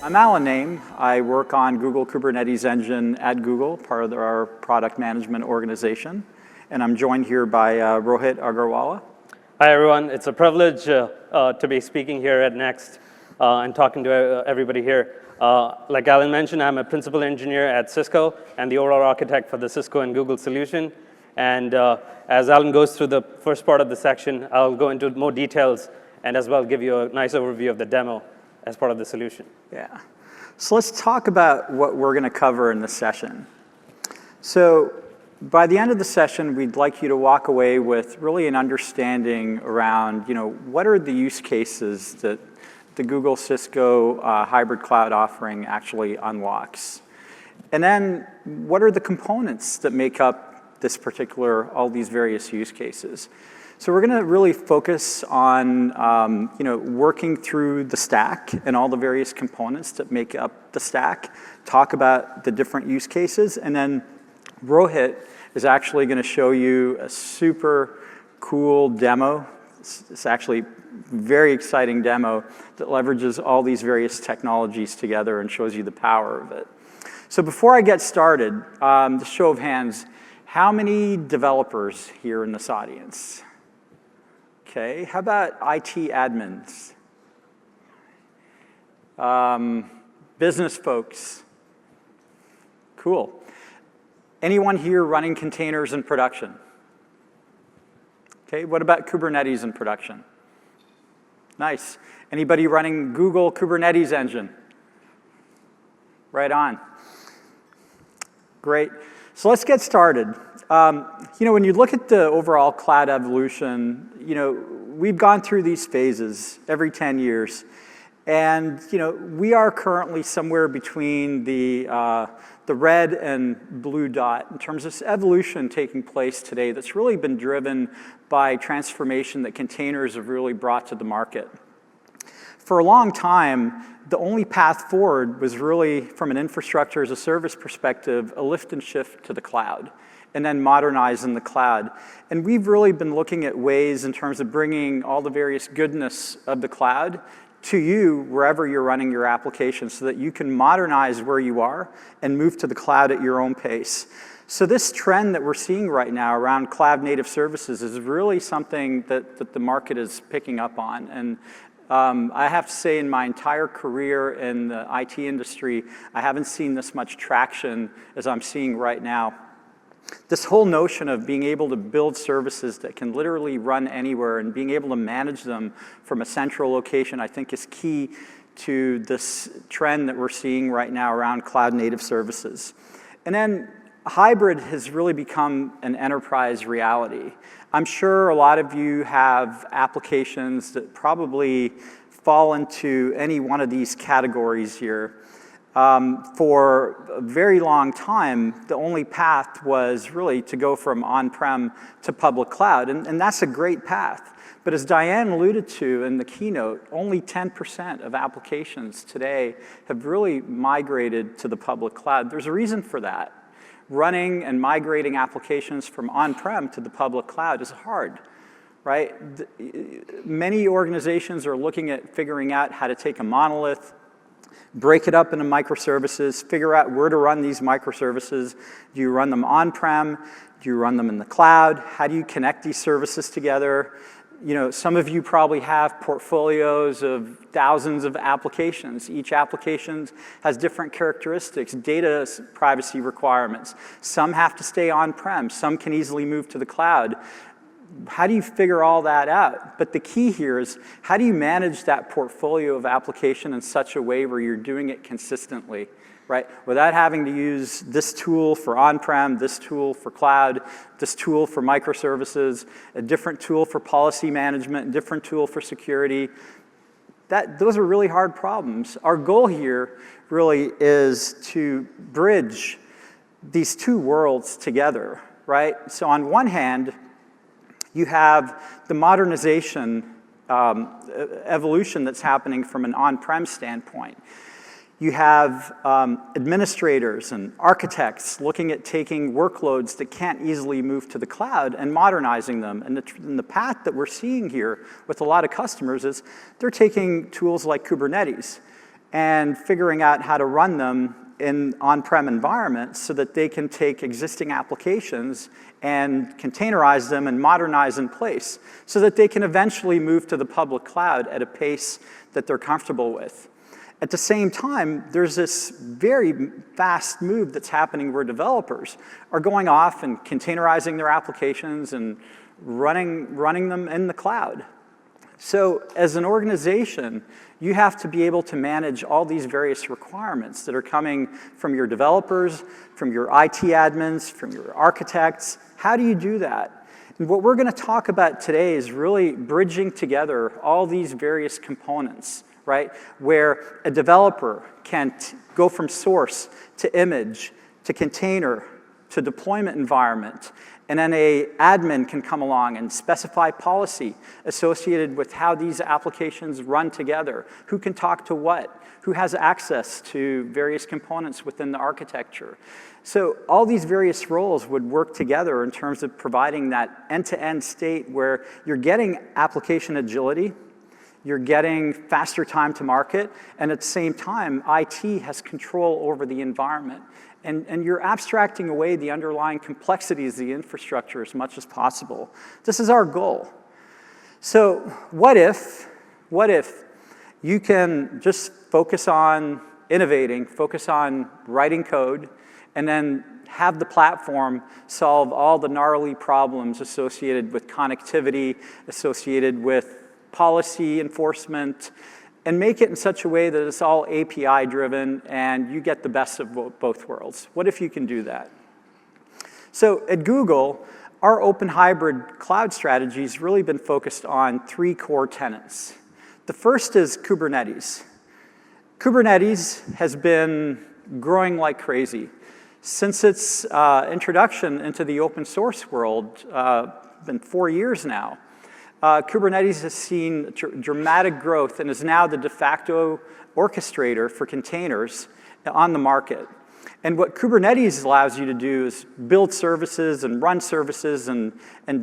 I'm Allan Naim. I work on Google Kubernetes Engine at Google, part of our product management organization. And I'm joined here by Rohit Agarwala. Hi, everyone. It's a privilege to be speaking here at Next and talking to everybody here. Like Allan mentioned, I'm a principal engineer at Cisco and the overall architect for the Cisco and Google solution. And as Allan goes through the first part of the section, I'll go into more details and as well give you a nice overview of the demo as part of the solution. Yeah. So let's talk about what we're going to cover in this session. So by the end of the session, we'd like you to walk away with really an understanding around, what are the use cases that the Google Cisco hybrid cloud offering actually unlocks? And then what are the components that make up this all these various use cases? So we're going to really focus on, working through the stack and all the various components that make up the stack, talk about the different use cases, and then Rohit is actually going to show you a super cool demo. It's actually a very exciting demo that leverages all these various technologies together and shows you the power of it. So before I get started, just show of hands, how many developers here in this audience? Okay, how about IT admins? Business folks? Cool. Anyone here running containers in production? Okay, what about Kubernetes in production? Nice. Anybody running Google Kubernetes engine? Right on. Great. So let's get started. When you look at the overall cloud evolution, we've gone through these phases every 10 years. And, we are currently somewhere between the red and blue dot in terms of evolution taking place today that's really been driven by transformation that containers have really brought to the market. For a long time, the only path forward was really, from an infrastructure as a service perspective, a lift and shift to the cloud, and then modernize in the cloud. And we've really been looking at ways in terms of bringing all the various goodness of the cloud to you wherever you're running your application so that you can modernize where you are and move to the cloud at your own pace. So this trend that we're seeing right now around cloud-native services is really something that the market is picking up on. And I have to say, in my entire career in the IT industry, I haven't seen this much traction as I'm seeing right now. This whole notion of being able to build services that can literally run anywhere and being able to manage them from a central location, I think is key to this trend that we're seeing right now around cloud-native services. And then hybrid has really become an enterprise reality. I'm sure a lot of you have applications that probably fall into any one of these categories here. For a very long time, the only path was really to go from on-prem to public cloud, and that's a great path. But as Diane alluded to in the keynote, only 10% of applications today have really migrated to the public cloud. There's a reason for that. Running and migrating applications from on-prem to the public cloud is hard, right? Many organizations are looking at figuring out how to take a monolith, break it up into microservices, figure out where to run these microservices. Do you run them on-prem? Do you run them in the cloud? How do you connect these services together? Some of you probably have portfolios of thousands of applications. Each application has different characteristics, data privacy requirements. Some have to stay on-prem. Some can easily move to the cloud. How do you figure all that out? But the key here is, how do you manage that portfolio of application in such a way where you're doing it consistently, right? Without having to use this tool for on-prem, this tool for cloud, this tool for microservices, a different tool for policy management, a different tool for security. Those are really hard problems. Our goal here really is to bridge these two worlds together, right? So on one hand, you have the modernization evolution that's happening from an on-prem standpoint. You have administrators and architects looking at taking workloads that can't easily move to the cloud and modernizing them. And the path that we're seeing here with a lot of customers is they're taking tools like Kubernetes and figuring out how to run them in on-prem environments so that they can take existing applications and containerize them and modernize in place so that they can eventually move to the public cloud at a pace that they're comfortable with. At the same time, there's this very fast move that's happening where developers are going off and containerizing their applications and running them in the cloud. So as an organization, you have to be able to manage all these various requirements that are coming from your developers, from your IT admins, from your architects. How do you do that? And what we're going to talk about today is really bridging together all these various components, right? Where a developer can go from source to image to container to deployment environment. And then an admin can come along and specify policy associated with how these applications run together, who can talk to what, who has access to various components within the architecture. So all these various roles would work together in terms of providing that end-to-end state where you're getting application agility, you're getting faster time to market, and at the same time, IT has control over the environment. And you're abstracting away the underlying complexities of the infrastructure as much as possible. This is our goal. So what if you can just focus on innovating, focus on writing code, and then have the platform solve all the gnarly problems associated with connectivity, associated with policy enforcement, and make it in such a way that it's all API-driven and you get the best of both worlds. What if you can do that? So at Google, our open hybrid cloud strategy has really been focused on 3 core tenets. The first is Kubernetes. Kubernetes has been growing like crazy. Since its introduction into the open source world, been 4 years now, Kubernetes has seen dramatic growth and is now the de facto orchestrator for containers on the market. And what Kubernetes allows you to do is build services and run services and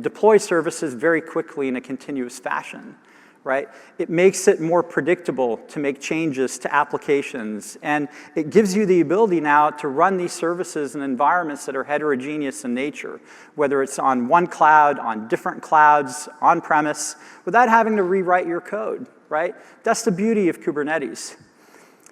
deploy services very quickly in a continuous fashion, right? It makes it more predictable to make changes to applications. And it gives you the ability now to run these services in environments that are heterogeneous in nature, whether it's on one cloud, on different clouds, on-premise, without having to rewrite your code, right? That's the beauty of Kubernetes.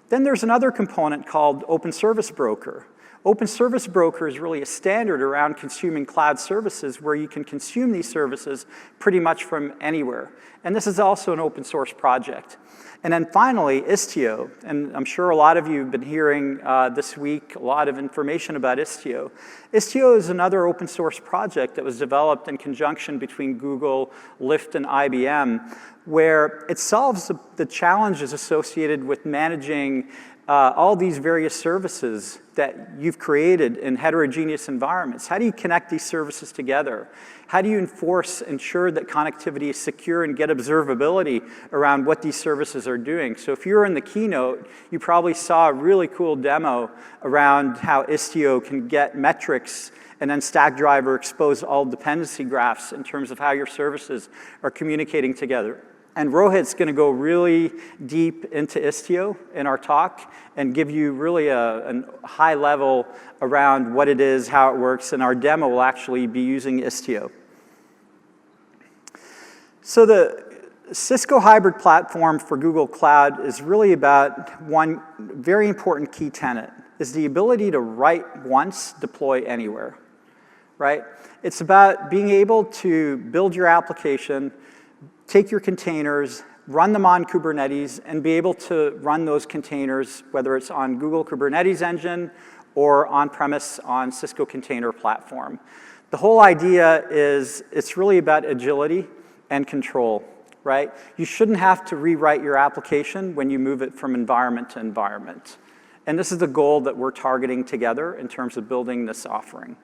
Then there's another component called Open Service Broker. Open Service Broker is really a standard around consuming cloud services where you can consume these services pretty much from anywhere. And this is also an open source project. And then finally, Istio. And I'm sure a lot of you have been hearing this week a lot of information about Istio. Istio is another open source project that was developed in conjunction between Google, Lyft, and IBM, where it solves the challenges associated with managing all these various services that you've created in heterogeneous environments. How do you connect these services together? How do you ensure that connectivity is secure and get observability around what these services are doing? So if you were in the keynote, you probably saw a really cool demo around how Istio can get metrics and then Stackdriver expose all dependency graphs in terms of how your services are communicating together. And Rohit's going to go really deep into Istio in our talk and give you really a high level around what it is, how it works, and our demo will actually be using Istio. So the Cisco Hybrid Platform for Google Cloud is really about one very important key tenet, is the ability to write once, deploy anywhere, right? It's about being able to build your application, take your containers, run them on Kubernetes, and be able to run those containers, whether it's on Google Kubernetes Engine or on-premise on Cisco Container Platform. The whole idea is it's really about agility and control, right? You shouldn't have to rewrite your application when you move it from environment to environment. And this is the goal that we're targeting together in terms of building this offering.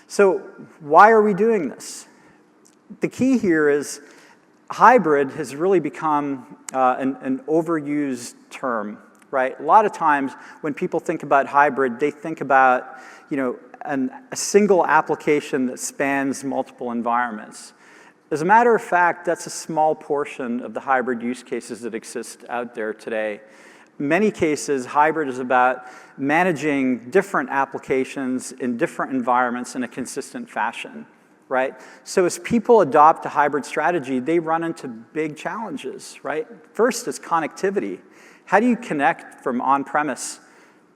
So why are we doing this? The key here is hybrid has really become an overused term, right? A lot of times when people think about hybrid, they think about, a single application that spans multiple environments. As a matter of fact, that's a small portion of the hybrid use cases that exist out there today. In many cases, hybrid is about managing different applications in different environments in a consistent fashion, right? So as people adopt a hybrid strategy, they run into big challenges, right? First is connectivity. How do you connect from on-premise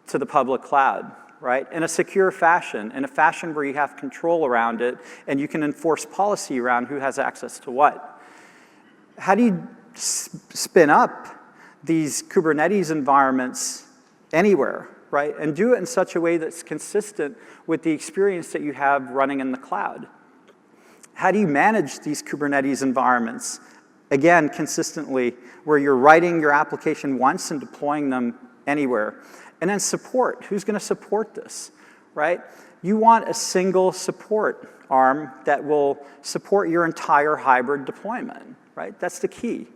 to the public cloud, right? In a secure fashion, in a fashion where you have control around it and you can enforce policy around who has access to what. How do you spin up these Kubernetes environments anywhere, right? And do it in such a way that's consistent with the experience that you have running in the cloud. How do you manage these Kubernetes environments, again, consistently, where you're writing your application once and deploying them anywhere? And then support. Who's going to support this, right? You want a single support arm that will support your entire hybrid deployment, right? That's the key.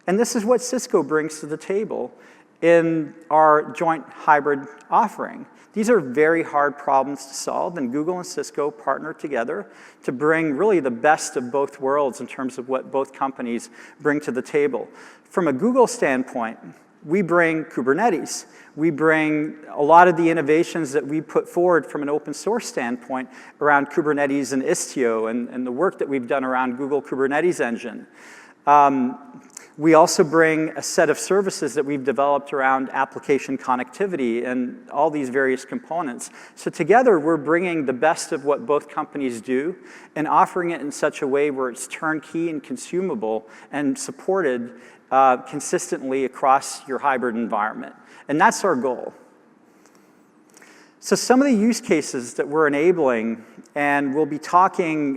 And this is what Cisco brings to the table in our joint hybrid offering. These are very hard problems to solve, and Google and Cisco partner together to bring really the best of both worlds in terms of what both companies bring to the table. From a Google standpoint, we bring Kubernetes. We bring a lot of the innovations that we put forward from an open source standpoint around Kubernetes and Istio and the work that we've done around Google Kubernetes Engine. We also bring a set of services that we've developed around application connectivity and all these various components. So together, we're bringing the best of what both companies do and offering it in such a way where it's turnkey and consumable and supported consistently across your hybrid environment. And that's our goal. So some of the use cases that we're enabling, and we'll be talking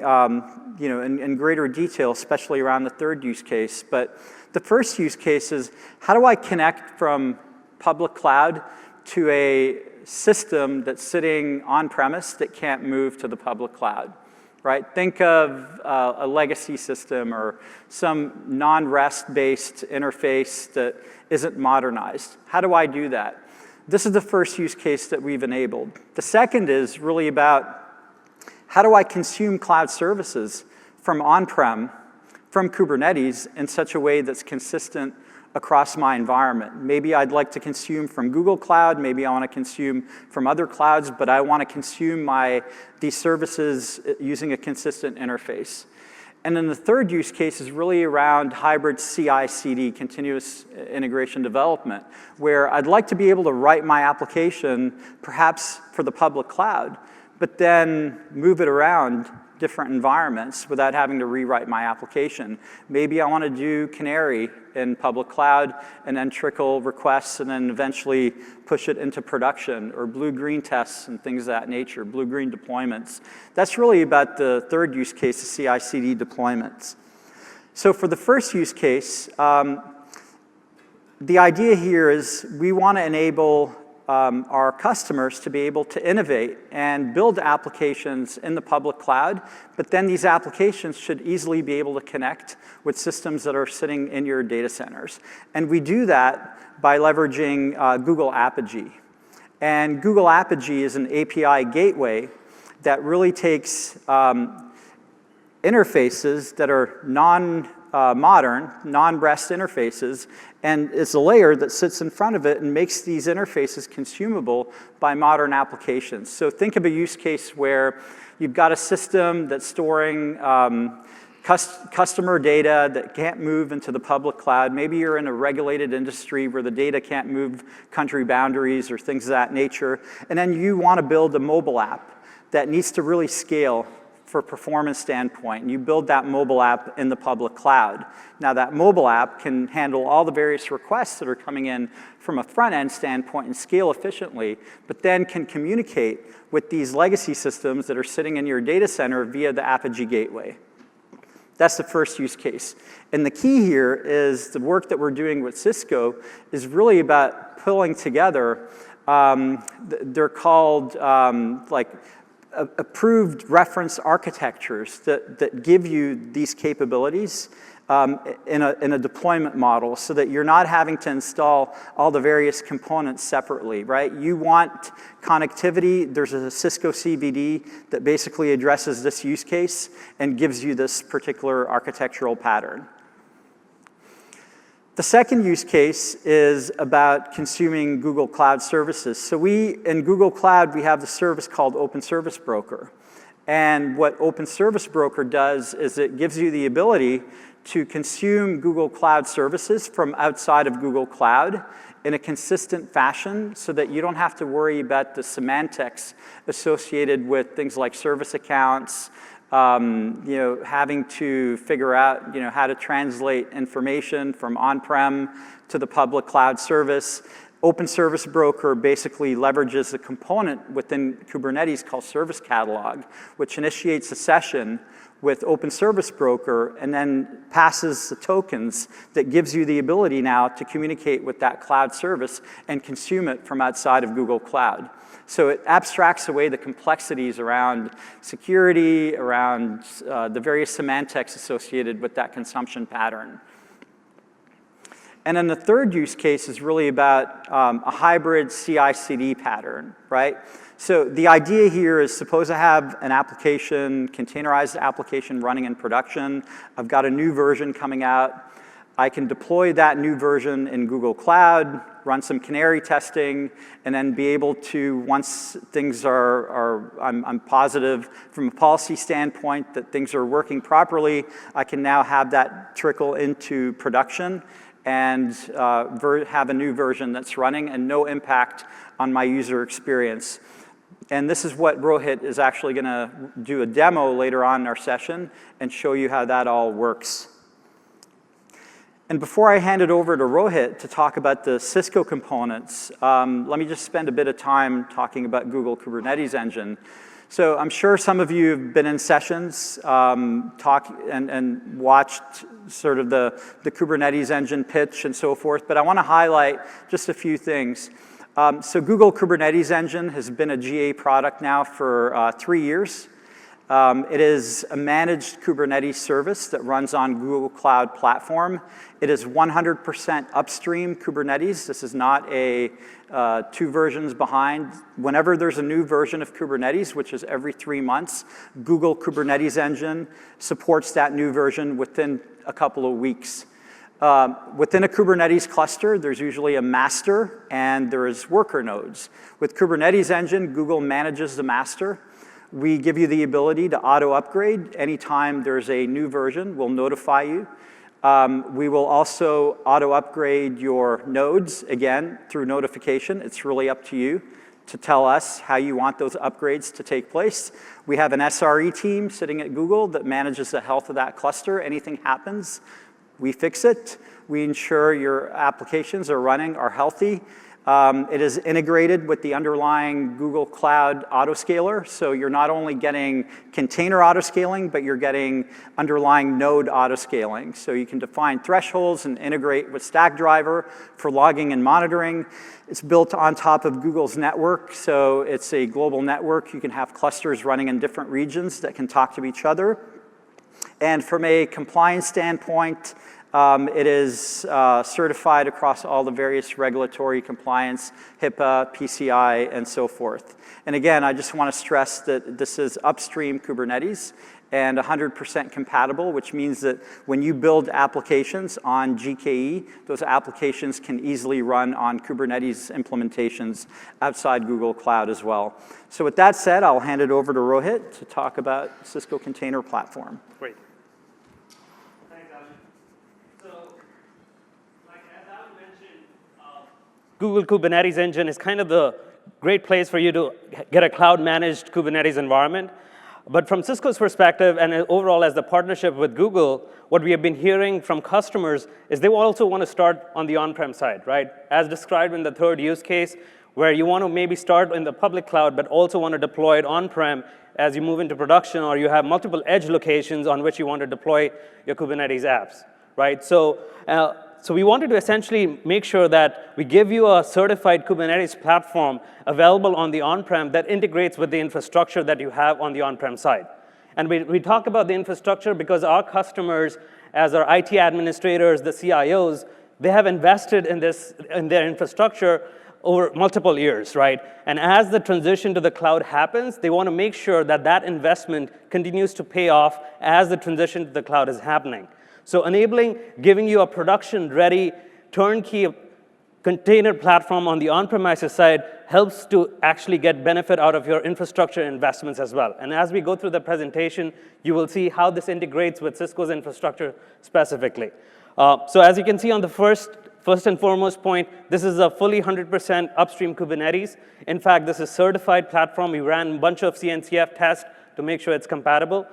in greater detail, especially around the third use case, but the first use case is, how do I connect from public cloud to a system that's sitting on-premise that can't move to the public cloud, right? Think of a legacy system or some non-REST-based interface that isn't modernized. How do I do that? This is the first use case that we've enabled. The second is really about, how do I consume cloud services from on-prem, from Kubernetes in such a way that's consistent across my environment. Maybe I'd like to consume from Google Cloud, maybe I want to consume from other clouds, but I want to consume these services using a consistent interface. And then the third use case is really around hybrid CI/CD, continuous integration development, where I'd like to be able to write my application, perhaps for the public cloud, but then move it around different environments without having to rewrite my application. Maybe I want to do Canary in public cloud and then trickle requests and then eventually push it into production, or blue-green tests and things of that nature, blue-green deployments. That's really about the third use case, the CI/CD deployments. So for the first use case, the idea here is we want to enable our customers to be able to innovate and build applications in the public cloud, but then these applications should easily be able to connect with systems that are sitting in your data centers. And we do that by leveraging Google Apogee. And Google Apogee is an API gateway that really takes interfaces that are non-modern, non-REST interfaces, and it's a layer that sits in front of it and makes these interfaces consumable by modern applications. So think of a use case where you've got a system that's storing customer data that can't move into the public cloud. Maybe you're in a regulated industry where the data can't move country boundaries or things of that nature, and then you want to build a mobile app that needs to really scale for a performance standpoint, and you build that mobile app in the public cloud. Now that mobile app can handle all the various requests that are coming in from a front-end standpoint and scale efficiently, but then can communicate with these legacy systems that are sitting in your data center via the Apogee gateway. That's the first use case. And the key here is the work that we're doing with Cisco is really about pulling together, they're called approved reference architectures that give you these capabilities in a deployment model so that you're not having to install all the various components separately, right? You want connectivity. There's a Cisco CVD that basically addresses this use case and gives you this particular architectural pattern. The second use case is about consuming Google Cloud services. So in Google Cloud, we have the service called Open Service Broker. And what Open Service Broker does is it gives you the ability to consume Google Cloud services from outside of Google Cloud in a consistent fashion so that you don't have to worry about the semantics associated with things like service accounts, having to figure out, how to translate information from on-prem to the public cloud service. Open Service Broker basically leverages a component within Kubernetes called Service Catalog, which initiates a session with Open Service Broker and then passes the tokens that gives you the ability now to communicate with that cloud service and consume it from outside of Google Cloud. So it abstracts away the complexities around security, around the various semantics associated with that consumption pattern. And then the third use case is really about a hybrid CI/CD pattern, right? So the idea here is, suppose I have an application, containerized application running in production. I've got a new version coming out. I can deploy that new version in Google Cloud, run some canary testing, and then be able to, once things I'm positive from a policy standpoint that things are working properly, I can now have that trickle into production and have a new version that's running and no impact on my user experience. And this is what Rohit is actually going to do a demo later on in our session and show you how that all works. And before I hand it over to Rohit to talk about the Cisco components, let me just spend a bit of time talking about Google Kubernetes Engine. So I'm sure some of you have been in sessions, talk and watched sort of the Kubernetes Engine pitch and so forth, but I want to highlight just a few things. So Google Kubernetes Engine has been a GA product now for 3 years. It is a managed Kubernetes service that runs on Google Cloud Platform. It is 100% upstream Kubernetes. This is not a 2 versions behind. Whenever there's a new version of Kubernetes, which is every 3 months, Google Kubernetes Engine supports that new version within a couple of weeks. Within a Kubernetes cluster, there's usually a master and there is worker nodes. With Kubernetes Engine, Google manages the master. We give you the ability to auto-upgrade. Anytime there's a new version, we'll notify you. We will also auto-upgrade your nodes, again, through notification. It's really up to you to tell us how you want those upgrades to take place. We have an SRE team sitting at Google that manages the health of that cluster. Anything happens, we fix it. We ensure your applications are running, are healthy. It is integrated with the underlying Google Cloud autoscaler, so you're not only getting container autoscaling, but you're getting underlying node autoscaling. So you can define thresholds and integrate with Stackdriver for logging and monitoring. It's built on top of Google's network, so it's a global network. You can have clusters running in different regions that can talk to each other. And from a compliance standpoint, it is certified across all the various regulatory compliance, HIPAA, PCI, and so forth. And again, I just want to stress that this is upstream Kubernetes and 100% compatible, which means that when you build applications on GKE, those applications can easily run on Kubernetes implementations outside Google Cloud as well. So with that said, I'll hand it over to Rohit to talk about Cisco Container Platform. Great. Google Kubernetes Engine is kind of the great place for you to get a cloud-managed Kubernetes environment. But from Cisco's perspective, and overall as the partnership with Google, what we have been hearing from customers is they also want to start on the on-prem side, right? As described in the third use case, where you want to maybe start in the public cloud, but also want to deploy it on-prem as you move into production, or you have multiple edge locations on which you want to deploy your Kubernetes apps, right? So So we wanted to essentially make sure that we give you a certified Kubernetes platform available on the on-prem that integrates with the infrastructure that you have on the on-prem side. And we talk about the infrastructure because our customers, as our IT administrators, the CIOs, they have invested in their infrastructure over multiple years, right? And as the transition to the cloud happens, they want to make sure that that investment continues to pay off as the transition to the cloud is happening. So enabling, giving you a production-ready, turnkey container platform on the on-premises side helps to actually get benefit out of your infrastructure investments as well. And as we go through the presentation, you will see how this integrates with Cisco's infrastructure specifically. So as you can see on the first and foremost point, this is a fully 100% upstream Kubernetes. In fact, this is a certified platform. We ran a bunch of CNCF tests to make sure it's compatible.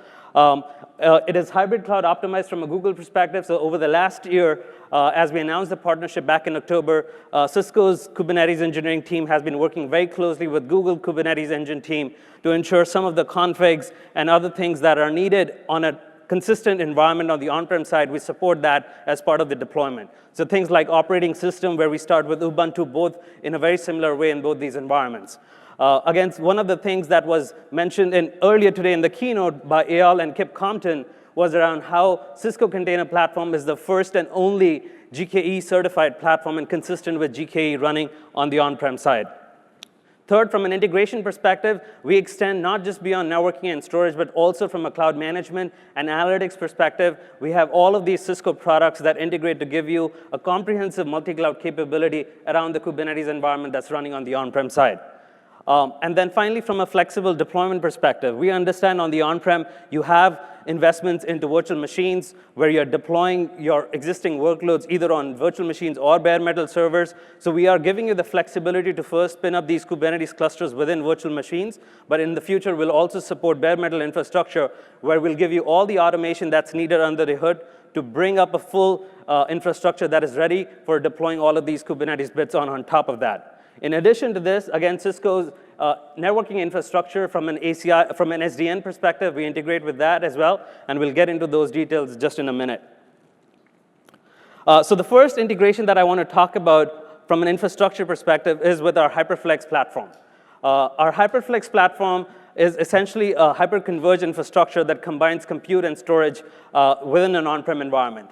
It is hybrid cloud optimized from a Google perspective. So over the last year, as we announced the partnership back in October, Cisco's Kubernetes engineering team has been working very closely with Google Kubernetes engine team to ensure some of the configs and other things that are needed on a consistent environment on the on-prem side, we support that as part of the deployment. So things like operating system, where we start with Ubuntu, both in a very similar way in both these environments. Again, one of the things that was mentioned earlier today in the keynote by Eyal and Kip Compton was around how Cisco Container Platform is the first and only GKE certified platform and consistent with GKE running on the on-prem side. Third, from an integration perspective, we extend not just beyond networking and storage, but also from a cloud management and analytics perspective. We have all of these Cisco products that integrate to give you a comprehensive multi-cloud capability around the Kubernetes environment that's running on the on-prem side. And then finally, from a flexible deployment perspective, we understand on the on-prem, you have investments into virtual machines where you're deploying your existing workloads either on virtual machines or bare metal servers. So we are giving you the flexibility to first spin up these Kubernetes clusters within virtual machines, but in the future, we'll also support bare metal infrastructure where we'll give you all the automation that's needed under the hood to bring up a full infrastructure that is ready for deploying all of these Kubernetes bits on top of that. In addition to this, again, Cisco's networking infrastructure from an SDN perspective, we integrate with that as well, and we'll get into those details just in a minute. So the first integration that I want to talk about from an infrastructure perspective is with our HyperFlex platform. Our HyperFlex platform is essentially a hyper-converged infrastructure that combines compute and storage within an on-prem environment.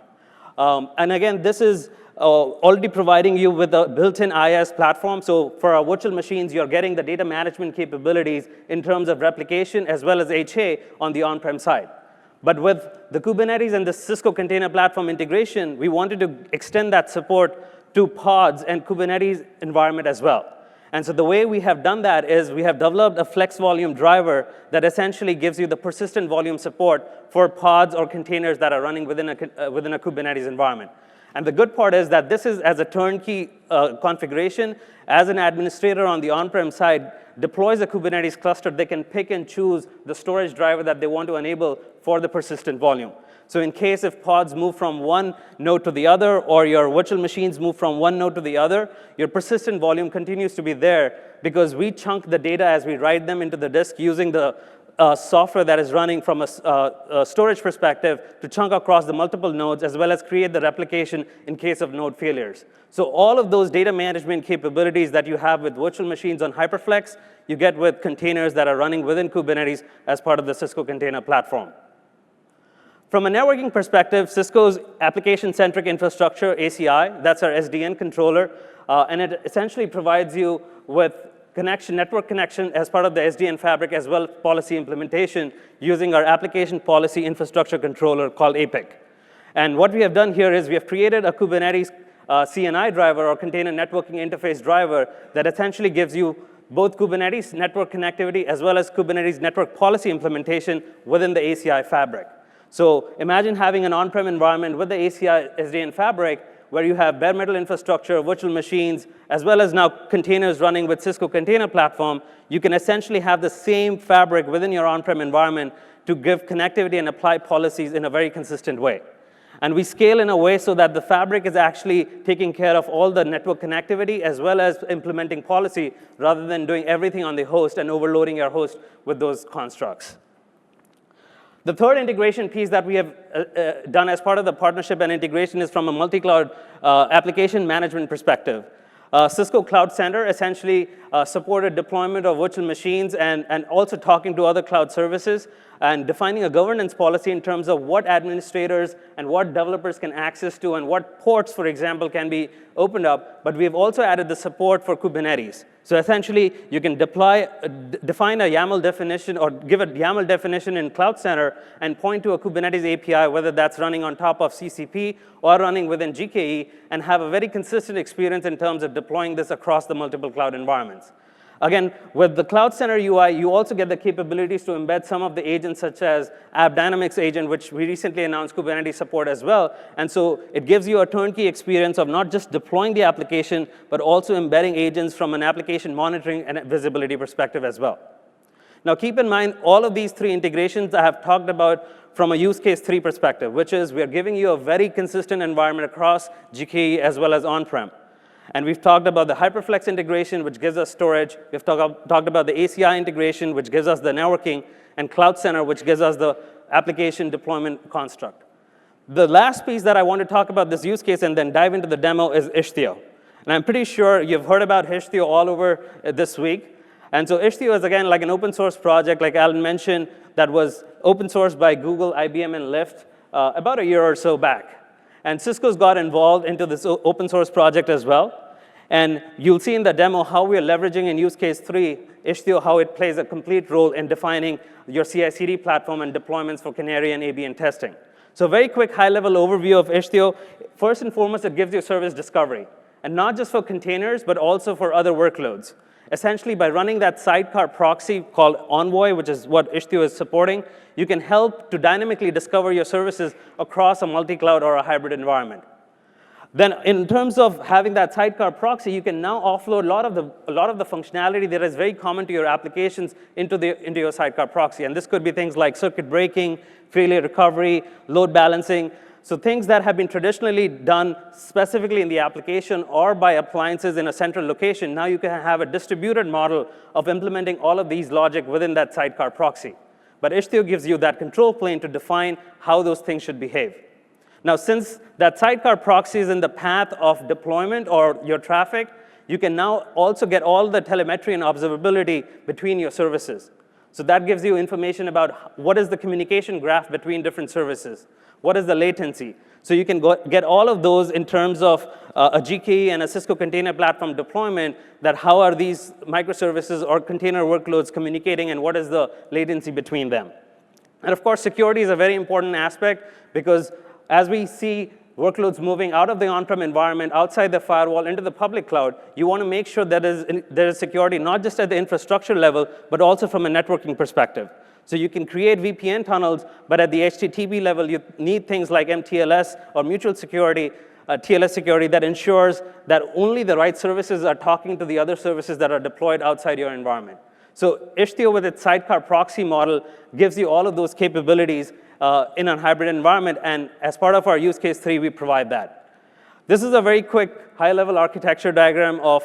And again, this is already providing you with a built-in IaaS platform. So for our virtual machines, you're getting the data management capabilities in terms of replication as well as HA on the on-prem side. But with the Kubernetes and the Cisco Container Platform integration, we wanted to extend that support to pods and Kubernetes environment as well. And so the way we have done that is we have developed a flex volume driver that essentially gives you the persistent volume support for pods or containers that are running within a Kubernetes environment. And the good part is that this is as a turnkey configuration. As an administrator on the on-prem side deploys a Kubernetes cluster, they can pick and choose the storage driver that they want to enable for the persistent volume. So in case if pods move from one node to the other, or your virtual machines move from one node to the other, your persistent volume continues to be there because we chunk the data as we write them into the disk using the software that is running from a storage perspective to chunk across the multiple nodes, as well as create the replication in case of node failures. So all of those data management capabilities that you have with virtual machines on HyperFlex, you get with containers that are running within Kubernetes as part of the Cisco Container Platform. From a networking perspective, Cisco's application-centric infrastructure, ACI, that's our SDN controller, and it essentially provides you with network connection as part of the SDN fabric, as well as policy implementation using our application policy infrastructure controller called APIC. And what we have done here is we have created a Kubernetes CNI driver or container networking interface driver that essentially gives you both Kubernetes network connectivity as well as Kubernetes network policy implementation within the ACI fabric. So imagine having an on-prem environment with the ACI SDN fabric where you have bare metal infrastructure, virtual machines, as well as now containers running with Cisco Container Platform. You can essentially have the same fabric within your on-prem environment to give connectivity and apply policies in a very consistent way. And we scale in a way so that the fabric is actually taking care of all the network connectivity as well as implementing policy rather than doing everything on the host and overloading your host with those constructs. The third integration piece that we have done as part of the partnership and integration is from a multi-cloud application management perspective. Cisco Cloud Center essentially supported deployment of virtual machines and also talking to other cloud services and defining a governance policy in terms of what administrators and what developers can access to and what ports, for example, can be opened up. But we've also added the support for Kubernetes. So essentially, you can define a YAML definition or give a YAML definition in Cloud Center and point to a Kubernetes API, whether that's running on top of CCP or running within GKE, and have a very consistent experience in terms of deploying this across the multiple cloud environments. Again, with the Cloud Center UI, you also get the capabilities to embed some of the agents, such as App Dynamics agent, which we recently announced Kubernetes support as well. And so it gives you a turnkey experience of not just deploying the application, but also embedding agents from an application monitoring and visibility perspective as well. Now, keep in mind, all of these three integrations I have talked about from a use case 3 perspective, which is we're giving you a very consistent environment across GKE as well as on-prem. And we've talked about the HyperFlex integration, which gives us storage. We've talked about the ACI integration, which gives us the networking, and Cloud Center, which gives us the application deployment construct. The last piece that I want to talk about this use case and then dive into the demo is Istio. And I'm pretty sure you've heard about Istio all over this week. And so Istio is, again, like an open source project, like Allan mentioned, that was open sourced by Google, IBM, and Lyft about a year or so back. And Cisco's got involved into this open source project as well. And you'll see in the demo how we're leveraging in use case 3, Istio, how it plays a complete role in defining your CI/CD platform and deployments for Canary and AB and testing. So very quick high-level overview of Istio. First and foremost, it gives you service discovery. And not just for containers, but also for other workloads. Essentially, by running that sidecar proxy called Envoy, which is what Istio is supporting, you can help to dynamically discover your services across a multi-cloud or a hybrid environment. Then in terms of having that sidecar proxy, you can now offload a lot of the functionality that is very common to your applications into your sidecar proxy. And this could be things like circuit breaking, failure recovery, load balancing. So things that have been traditionally done specifically in the application or by appliances in a central location, now you can have a distributed model of implementing all of these logic within that sidecar proxy. But Istio gives you that control plane to define how those things should behave. Now, since that sidecar proxy is in the path of deployment or your traffic, you can now also get all the telemetry and observability between your services. So that gives you information about what is the communication graph between different services. What is the latency? So you can get all of those in terms of a GKE and a Cisco Container Platform deployment, that how are these microservices or container workloads communicating and what is the latency between them. And of course, security is a very important aspect because as we see workloads moving out of the on-prem environment, outside the firewall, into the public cloud, you want to make sure that there is security not just at the infrastructure level, but also from a networking perspective. So you can create VPN tunnels, but at the HTTP level, you need things like MTLS or mutual security, TLS security that ensures that only the right services are talking to the other services that are deployed outside your environment. So Istio, with its sidecar proxy model, gives you all of those capabilities in a hybrid environment, and as part of our use case 3, we provide that. This is a very quick high-level architecture diagram of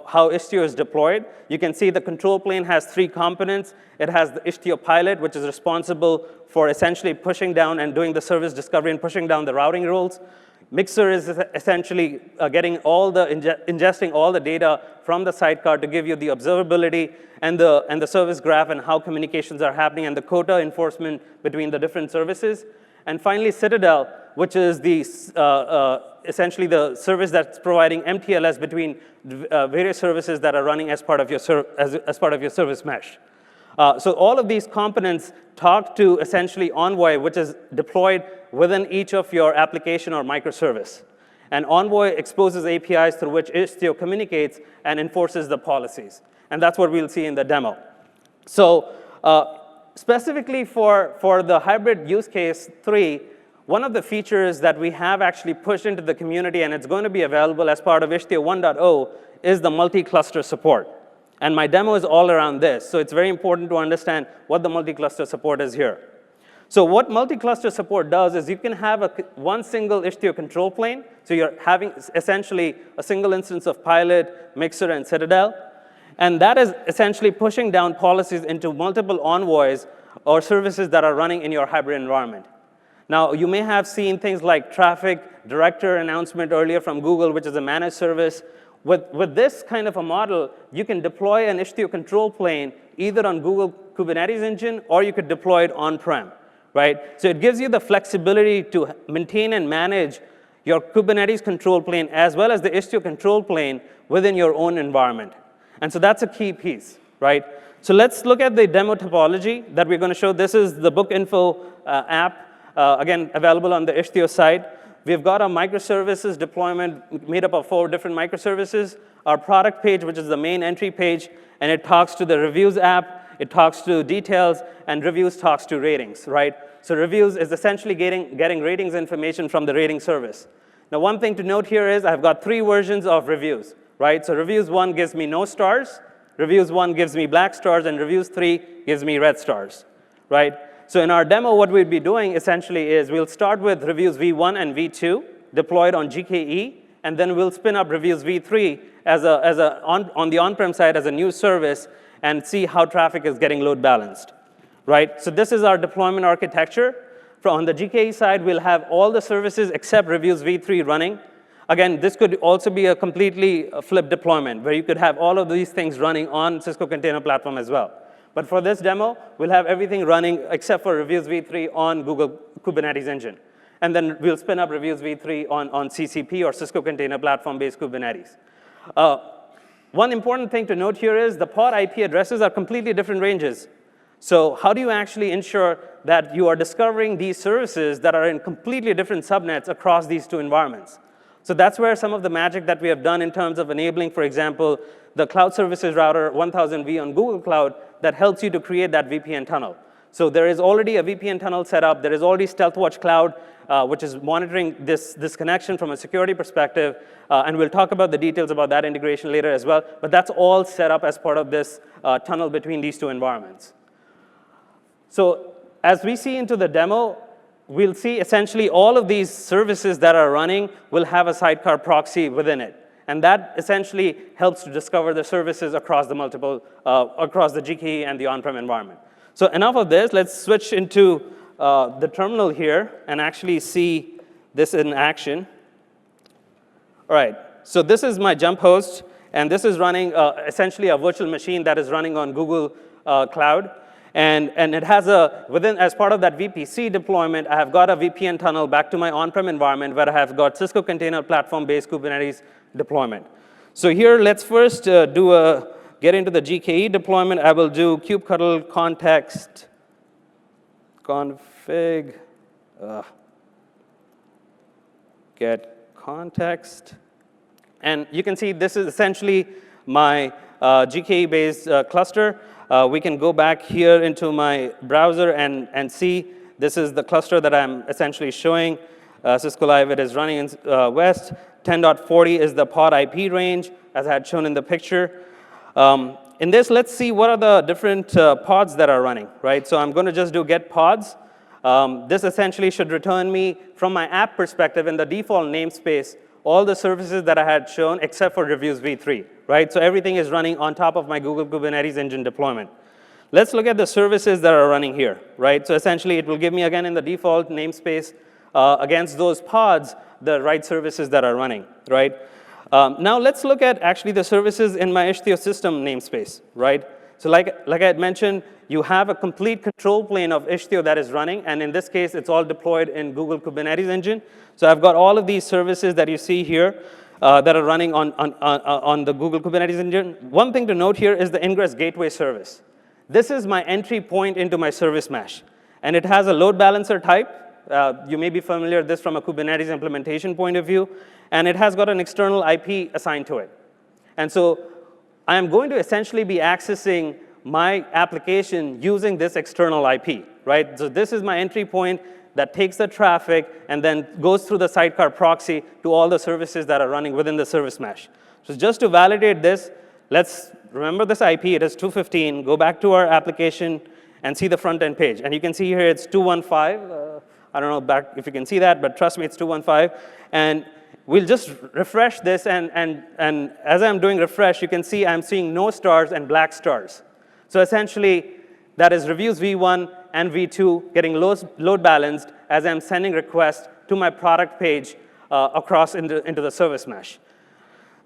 how Istio is deployed. You can see the control plane has 3 components. It has the Istio pilot, which is responsible for essentially pushing down and doing the service discovery and pushing down the routing rules. Mixer is essentially ingesting all the data from the sidecar to give you the observability and the service graph and how communications are happening and the quota enforcement between the different services. And finally, Citadel, which is essentially the service that's providing MTLS between various services that are running as part of your service mesh. So all of these components talk to essentially Envoy, which is deployed within each of your application or microservice. And Envoy exposes APIs through which Istio communicates and enforces the policies. And that's what we'll see in the demo. So specifically for the hybrid use case 3, one of the features that we have actually pushed into the community, and it's going to be available as part of Istio 1.0, is the multi-cluster support. And my demo is all around this. So it's very important to understand what the multi-cluster support is here. So what multi-cluster support does is you can have one single Istio control plane. So you're having essentially a single instance of Pilot, Mixer, and Citadel. And that is essentially pushing down policies into multiple envoys or services that are running in your hybrid environment. Now, you may have seen things like traffic director announcement earlier from Google, which is a managed service. With this kind of a model, you can deploy an Istio control plane either on Google Kubernetes engine, or you could deploy it on-prem, right? So it gives you the flexibility to maintain and manage your Kubernetes control plane as well as the Istio control plane within your own environment. And so that's a key piece, right? So let's look at the demo topology that we're going to show. This is the book info app, again, available on the Istio site. We've got a microservices deployment made up of 4 different microservices. Our product page, which is the main entry page, and it talks to the reviews app, it talks to details, and reviews talks to ratings, right? So reviews is essentially getting ratings information from the rating service. Now, one thing to note here is I've got 3 versions of reviews, right? So reviews 1 gives me no stars, reviews 1 gives me black stars, and reviews 3 gives me red stars, right? So in our demo, what we'd be doing essentially is we'll start with reviews v1 and v2 deployed on GKE, and then we'll spin up reviews v3 on the on-prem side as a new service and see how traffic is getting load balanced, right? So this is our deployment architecture. On the GKE side, we'll have all the services except reviews v3 running. Again, this could also be a completely flipped deployment where you could have all of these things running on Cisco Container Platform as well. But for this demo, we'll have everything running except for Reviews v3 on Google Kubernetes Engine. And then we'll spin up Reviews v3 on CCP or Cisco Container Platform-based Kubernetes. One important thing to note here is the pod IP addresses are completely different ranges. So how do you actually ensure that you are discovering these services that are in completely different subnets across these 2 environments? So that's where some of the magic that we have done in terms of enabling, for example, the cloud services router 1000V on Google Cloud that helps you to create that VPN tunnel. So there is already a VPN tunnel set up. There is already StealthWatch Cloud, which is monitoring this connection from a security perspective. And we'll talk about the details about that integration later as well. But that's all set up as part of this tunnel between these 2 environments. So as we see into the demo, we'll see essentially all of these services that are running will have a sidecar proxy within it. And that essentially helps to discover the services across the across the GKE and the on-prem environment. So enough of this. Let's switch into the terminal here and actually see this in action. All right. So this is my jump host. And this is running essentially a virtual machine that is running on Google Cloud. And it has as part of that VPC deployment, I have got a VPN tunnel back to my on-prem environment where I have got Cisco Container Platform-based Kubernetes deployment. So here, let's first get into the GKE deployment. I will do kubectl context config get context. And you can see this is essentially my GKE-based cluster. We can go back here into my browser and see this is the cluster that I'm essentially showing. Cisco Live, it is running in West. 10.40 is the pod IP range, as I had shown in the picture. In this, let's see what are the different pods that are running, right? So I'm going to just do get pods. This essentially should return me, from my app perspective, in the default namespace, all the services that I had shown except for Reviews v3, right? So everything is running on top of my Google Kubernetes Engine deployment. Let's look at the services that are running here, right? So essentially, it will give me, again, in the default namespace, against those pods, the right services that are running, right? Now, let's look at actually the services in my Istio system namespace, right? So like I had mentioned, you have a complete control plane of Istio that is running. And in this case, it's all deployed in Google Kubernetes Engine. So I've got all of these services that you see here that are running on the Google Kubernetes Engine. One thing to note here is the ingress gateway service. This is my entry point into my service mesh. And it has a load balancer type. You may be familiar with this from a Kubernetes implementation point of view. And it has got an external IP assigned to it. And so I am going to essentially be accessing my application using this external IP, right? So this is my entry point that takes the traffic and then goes through the sidecar proxy to all the services that are running within the service mesh. So just to validate this, let's remember this IP. It is 215. Go back to our application and see the front-end page. And you can see here it's 215. I don't know back if you can see that, but trust me, it's 215. And we'll just refresh this, and as I'm doing refresh, you can see I'm seeing no stars and black stars. So essentially, that is Reviews v1 and V2 getting load balanced as I'm sending requests to my product page across into the service mesh.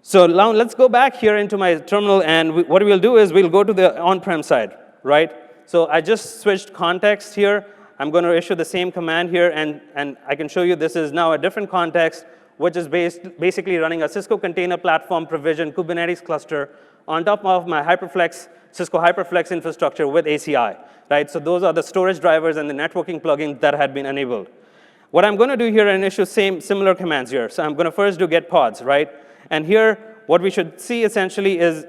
So now let's go back here into my terminal, and what we'll do is we'll go to the on-prem side, right? So I just switched context here. I'm going to issue the same command here, and I can show you this is now a different context, which is basically running a Cisco Container Platform provision Kubernetes cluster on top of my HyperFlex, Cisco HyperFlex infrastructure with ACI, right? So those are the storage drivers and the networking plugins that had been enabled. What I'm going to do here and issue similar commands here. So I'm going to first do get pods, right? And here, what we should see essentially is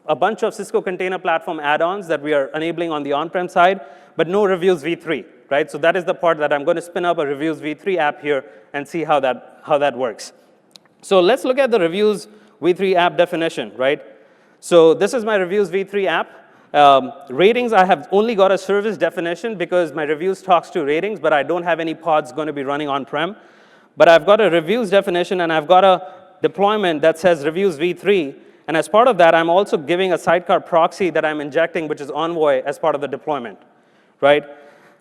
a bunch of Cisco Container Platform add-ons that we are enabling on the on-prem side, but no Reviews v3, right? So that is the part that I'm going to spin up a Reviews v3 app here and see how that works. So let's look at the Reviews v3 app definition, right? So this is my Reviews v3 app. Ratings, I have only got a service definition because my Reviews talks to ratings, but I don't have any pods going to be running on-prem. But I've got a Reviews definition, and I've got a deployment that says Reviews v3, and as part of that, I'm also giving a sidecar proxy that I'm injecting, which is Envoy, as part of the deployment, right?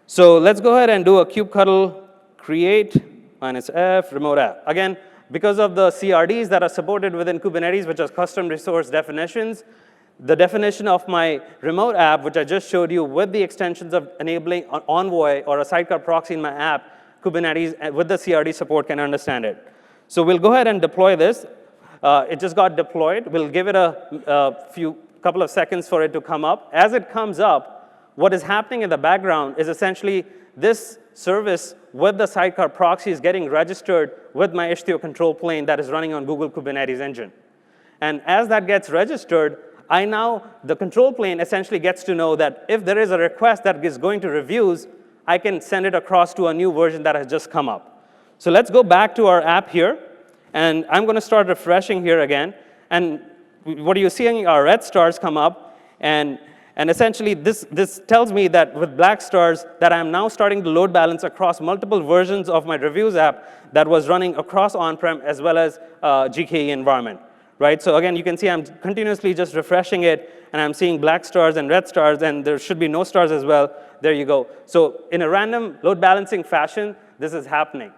So let's go ahead and do a kubectl create -f remote app. Again, because of the CRDs that are supported within Kubernetes, which are custom resource definitions, the definition of my remote app, which I just showed you with the extensions of enabling an Envoy or a sidecar proxy in my app, Kubernetes with the CRD support can understand it. So we'll go ahead and deploy this. It just got deployed. We'll give it a couple of seconds for it to come up. As it comes up, what is happening in the background is essentially this service with the sidecar proxy is getting registered with my Istio control plane that is running on Google Kubernetes engine. And as that gets registered, the control plane essentially gets to know that if there is a request that is going to reviews, I can send it across to a new version that has just come up. So let's go back to our app here, and I'm going to start refreshing here again. And what you're seeing are red stars come up, and essentially this tells me that with black stars that I'm now starting to load balance across multiple versions of my Reviews app that was running across on-prem as well as GKE environment, right? So again, you can see I'm continuously just refreshing it, and I'm seeing black stars and red stars, and there should be no stars as well. There you go. So in a random load balancing fashion, this is happening.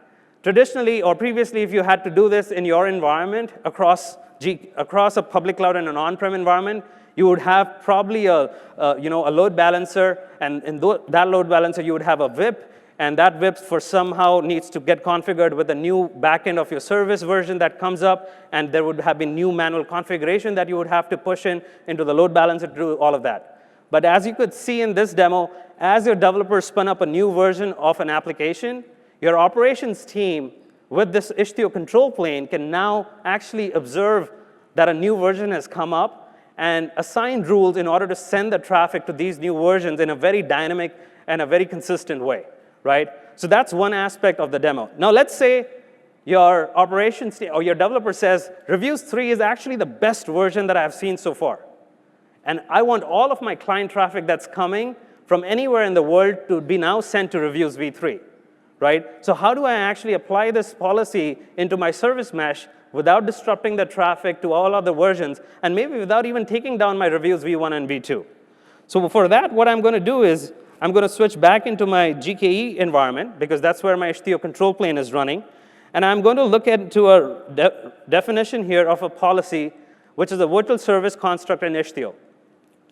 Traditionally, or previously, if you had to do this in your environment across a public cloud and an on-prem environment, you would have probably a load balancer, and in that load balancer, you would have a VIP, and that VIP for somehow needs to get configured with a new backend of your service version that comes up, and there would have been new manual configuration that you would have to push into the load balancer to do all of that. But as you could see in this demo, as your developer spun up a new version of an application, your operations team with this Istio control plane can now actually observe that a new version has come up and assign rules in order to send the traffic to these new versions in a very dynamic and a very consistent way, right? So that's one aspect of the demo. Now let's say your operations team or your developer says, Reviews 3 is actually the best version that I've seen so far. And I want all of my client traffic that's coming from anywhere in the world to be now sent to Reviews v3. Right? So how do I actually apply this policy into my service mesh without disrupting the traffic to all other versions, and maybe without even taking down my Reviews v1 and v2? So for that, what I'm going to do is I'm going to switch back into my GKE environment, because that's where my Istio control plane is running. And I'm going to look into a definition here of a policy, which is a virtual service construct in Istio.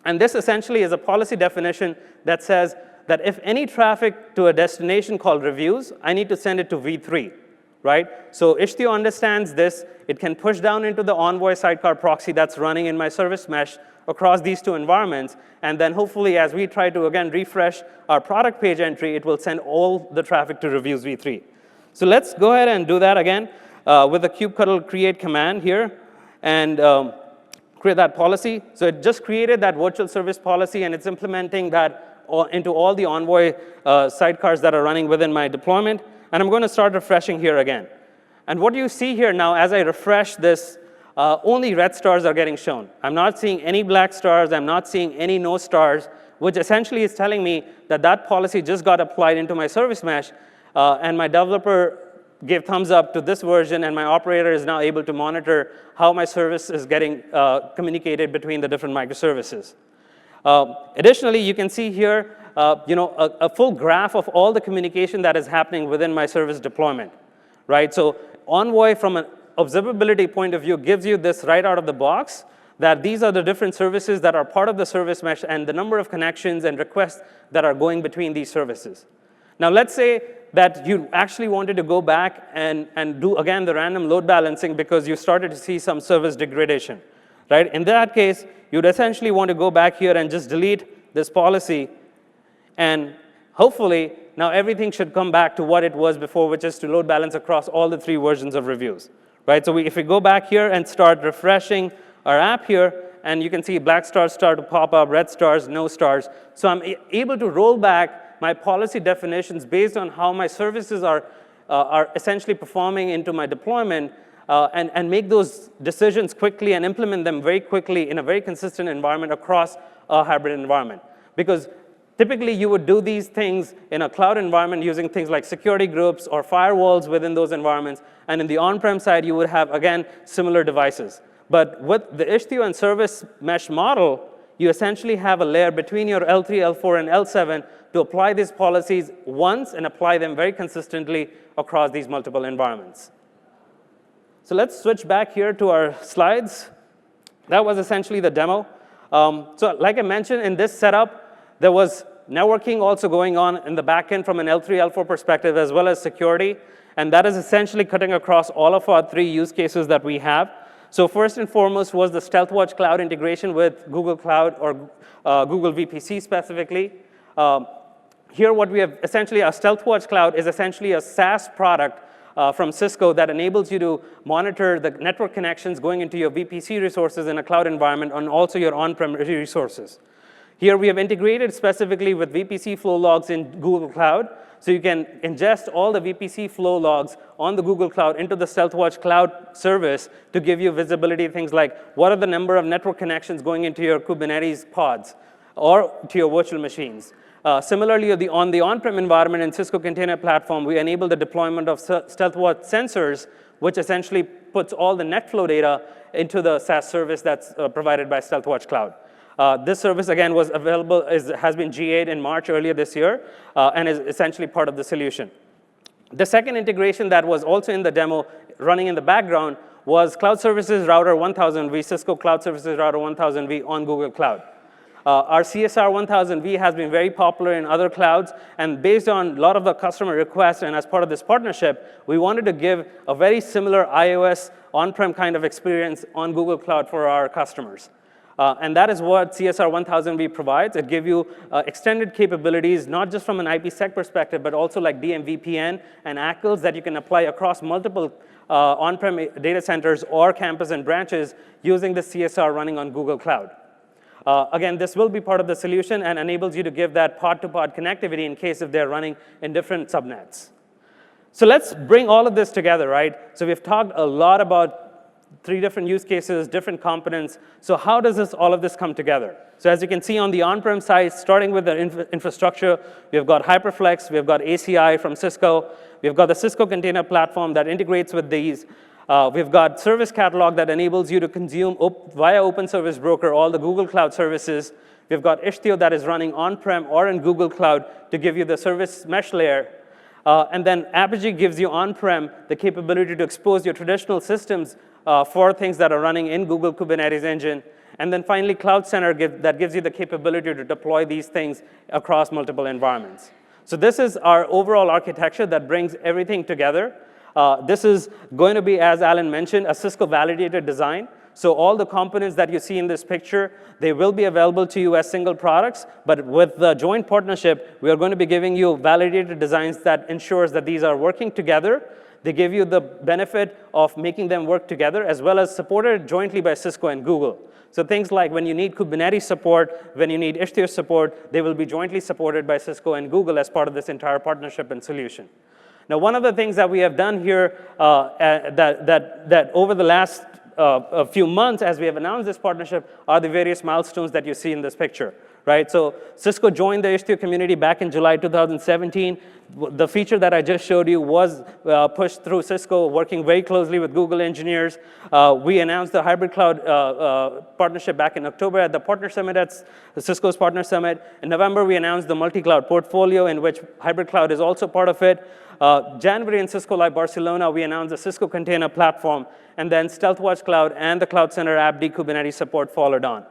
And this essentially is a policy definition that says that if any traffic to a destination called Reviews, I need to send it to v3, right? So Istio understands this. It can push down into the Envoy sidecar proxy that's running in my service mesh across these two environments. And then hopefully, as we try to, again, refresh our product page entry, it will send all the traffic to Reviews v3. So let's go ahead and do that again with the kubectl create command here and create that policy. So it just created that virtual service policy, and it's implementing that into all the Envoy sidecars that are running within my deployment. And I'm going to start refreshing here again. And what you see here now, as I refresh this, only red stars are getting shown. I'm not seeing any black stars. I'm not seeing any no stars, which essentially is telling me that that policy just got applied into my service mesh, and my developer gave thumbs up to this version, and my operator is now able to monitor how my service is getting communicated between the different microservices. Additionally, you can see here a full graph of all the communication that is happening within my service deployment, right? So Envoy, from an observability point of view, gives you this right out of the box, that these are the different services that are part of the service mesh and the number of connections and requests that are going between these services. Now, let's say that you actually wanted to go back and do, again, the random load balancing because you started to see some service degradation, right? In that case, you'd essentially want to go back here and just delete this policy, and hopefully, now everything should come back to what it was before, which is to load balance across all the 3 versions of reviews, right? So if we go back here and start refreshing our app here, and you can see black stars start to pop up, red stars, no stars. So I'm able to roll back my policy definitions based on how my services are essentially performing into my deployment, and make those decisions quickly and implement them very quickly in a very consistent environment across a hybrid environment. Because typically, you would do these things in a cloud environment using things like security groups or firewalls within those environments. And in the on-prem side, you would have, again, similar devices. But with the Istio and service mesh model, you essentially have a layer between your L3, L4, and L7 to apply these policies once and apply them very consistently across these multiple environments. So let's switch back here to our slides. That was essentially the demo. So like I mentioned, in this setup, there was networking also going on in the back end from an L3, L4 perspective, as well as security. And that is essentially cutting across all of our 3 use cases that we have. So first and foremost was the StealthWatch Cloud integration with Google Cloud or Google VPC specifically. Here what we have, essentially our StealthWatch Cloud is essentially a SaaS product from Cisco that enables you to monitor the network connections going into your VPC resources in a cloud environment and also your on-prem resources. Here we have integrated specifically with VPC flow logs in Google Cloud. So you can ingest all the VPC flow logs on the Google Cloud into the StealthWatch Cloud service to give you visibility, things like what are the number of network connections going into your Kubernetes pods or to your virtual machines. Similarly, on the on-prem environment in Cisco Container Platform, we enable the deployment of StealthWatch sensors, which essentially puts all the NetFlow data into the SaaS service that's provided by StealthWatch Cloud. This service, again, was available, has been GA'd in March earlier this year, and is essentially part of the solution. The second integration that was also in the demo running in the background was Cloud Services Router 1000V, Cisco Cloud Services Router 1000V on Google Cloud. Our CSR 1000V has been very popular in other clouds, and based on a lot of the customer requests and as part of this partnership, we wanted to give a very similar iOS on-prem kind of experience on Google Cloud for our customers. And that is what CSR 1000V provides. It gives you extended capabilities, not just from an IPsec perspective, but also like DMVPN and ACLs that you can apply across multiple on-prem data centers or campus and branches using the CSR running on Google Cloud. Again, this will be part of the solution and enables you to give that pod-to-pod connectivity in case if they're running in different subnets. So let's bring all of this together, right? So we've talked a lot about 3 different use cases, different components. So how does all of this come together? So as you can see on the on-prem side, starting with the infrastructure, we've got HyperFlex, we've got ACI from Cisco, we've got the Cisco Container Platform that integrates with these. We've got Service Catalog that enables you to consume via Open Service Broker all the Google Cloud services. We've got Istio that is running on-prem or in Google Cloud to give you the service mesh layer. And then Apogee gives you on-prem the capability to expose your traditional systems for things that are running in Google Kubernetes Engine. And then finally, Cloud Center that gives you the capability to deploy these things across multiple environments. So this is our overall architecture that brings everything together. This is going to be, as Allan mentioned, a Cisco validated design. So all the components that you see in this picture, they will be available to you as single products. But with the joint partnership, we are going to be giving you validated designs that ensures that these are working together. They give you the benefit of making them work together, as well as supported jointly by Cisco and Google. So things like when you need Kubernetes support, when you need Istio support, they will be jointly supported by Cisco and Google as part of this entire partnership and solution. Now, one of the things that we have done here that over the last a few months as we have announced this partnership are the various milestones that you see in this picture, right? So Cisco joined the Istio community back in July 2017. The feature that I just showed you was pushed through Cisco, working very closely with Google engineers. We announced the hybrid cloud partnership back in October at the Partner Summit, at Cisco's Partner Summit. In November, we announced the multi-cloud portfolio, in which hybrid cloud is also part of it. January in Cisco Live Barcelona, we announced the Cisco Container Platform, and then StealthWatch Cloud and the Cloud Center app Kubernetes support followed on.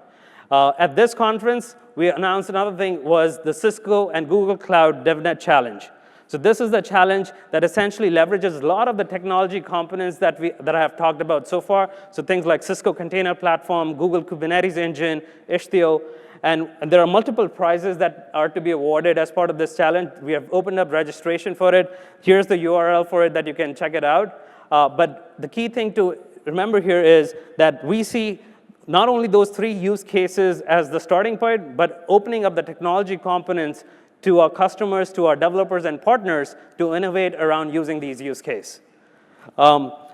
At this conference, we announced another thing was the Cisco and Google Cloud DevNet Challenge. So this is the challenge that essentially leverages a lot of the technology components that I have talked about so far. So things like Cisco Container Platform, Google Kubernetes Engine, Istio, and there are multiple prizes that are to be awarded as part of this challenge. We have opened up registration for it. Here's the URL for it that you can check it out. But the key thing to remember here is that we see not only those 3 use cases as the starting point, but opening up the technology components to our customers, to our developers and partners to innovate around using these use cases.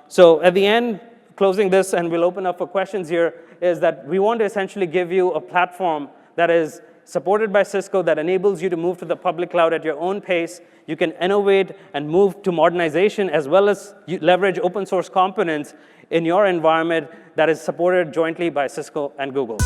So at the end, closing this, and we'll open up for questions here, is that we want to essentially give you a platform that is supported by Cisco that enables you to move to the public cloud at your own pace. You can innovate and move to modernization, as well as leverage open source components in your environment that is supported jointly by Cisco and Google.